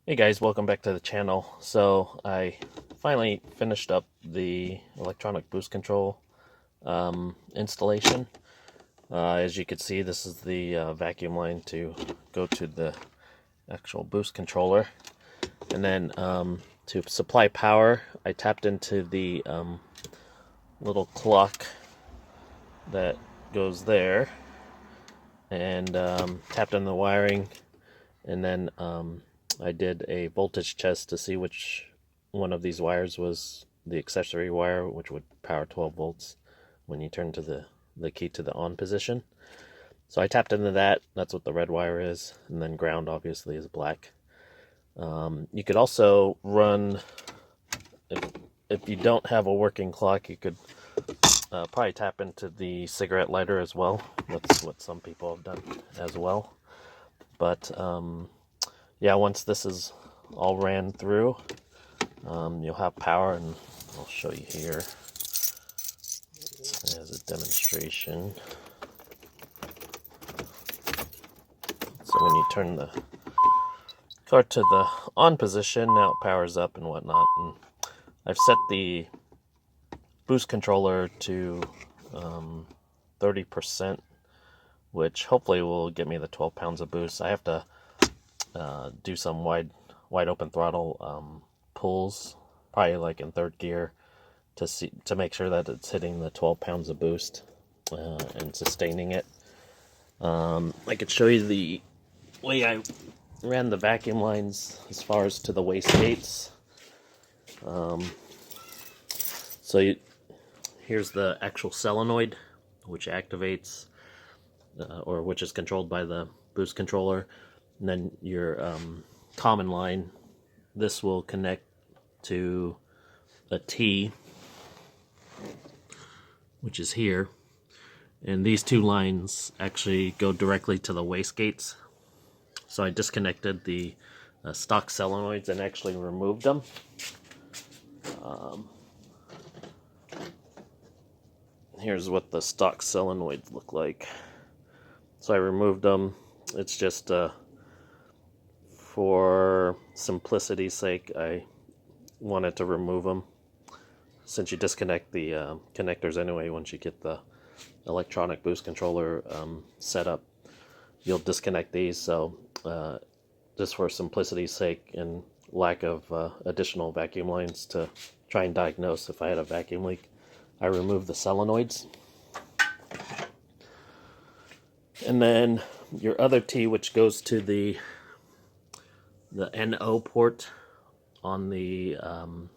Hey guys, welcome back to the channel. So I finally finished up the electronic boost control installation. As you can see, this is the vacuum line to go to the actual boost controller. And then to supply power, I tapped into the little clock that goes there and tapped on the wiring, and then I did a voltage test to see which one of these wires was the accessory wire, which would power 12 volts when you turn to the key to the on position. So I tapped into that. That's what the red wire is, and then ground obviously is black. You could also run, if you don't have a working clock, you could probably tap into the cigarette lighter as well. That's what some people have done as well. But yeah, once this is all ran through, you'll have power, and I'll show you here as a demonstration. So when you turn the car to the on position, now it powers up and whatnot. And I've set the boost controller to 30%, which hopefully will get me the 12 pounds of boost. I have to do some wide open throttle pulls, probably like in third gear, to make sure that it's hitting the 12 pounds of boost and sustaining it. I could show you the way I ran the vacuum lines as far as to the wastegates. Here's the actual solenoid, which activates or which is controlled by the boost controller, and then your common line. This will connect to a T, which is here, and these two lines actually go directly to the wastegates. So I disconnected the stock solenoids and actually removed them. Here's what the stock solenoids look like. So I removed them. It's just for simplicity's sake, I wanted to remove them, since you disconnect the connectors anyway once you get the electronic boost controller set up. You'll disconnect these, so just for simplicity's sake and lack of additional vacuum lines to try and diagnose if I had a vacuum leak, I removed the solenoids. And then your other T, which goes to the NO port on the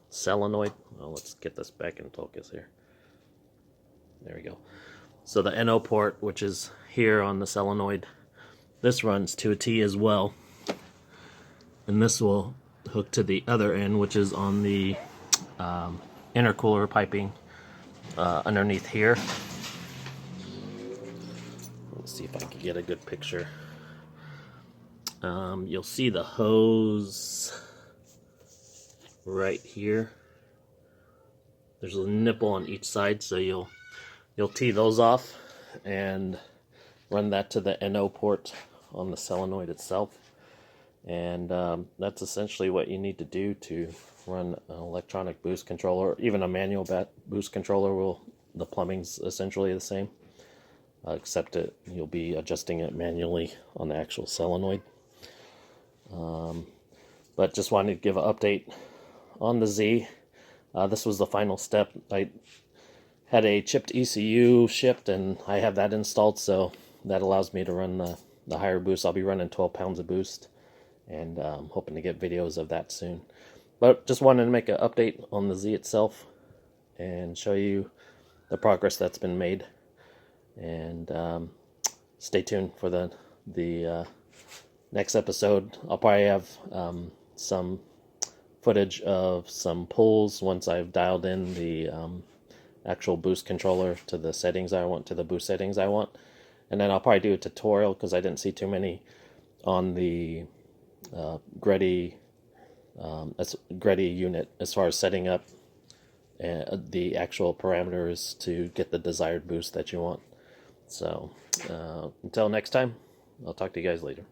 solenoid. Oh, let's get this back in focus here. There we go. So the NO port, which is here on the solenoid, this runs to a T as well. And this will hook to the other end, which is on the intercooler piping underneath here. Let's see if I can get a good picture. You'll see the hose right here. There's a nipple on each side, so you'll tee those off and run that to the NO port on the solenoid itself. And that's essentially what you need to do to run an electronic boost controller. Even a manual boost controller, the plumbing's essentially the same, except you'll be adjusting it manually on the actual solenoid. But just wanted to give an update on the Z. This was the final step. I had a chipped ECU shipped, and I have that installed, so that allows me to run the higher boost. I'll be running 12 pounds of boost, and hoping to get videos of that soon. But just wanted to make an update on the Z itself and show you the progress that's been made. And stay tuned for the next episode. I'll probably have some footage of some pulls once I've dialed in the actual boost controller to the settings I want, to the boost settings I want. And then I'll probably do a tutorial, because I didn't see too many on the Greddy unit as far as setting up the actual parameters to get the desired boost that you want. So until next time, I'll talk to you guys later.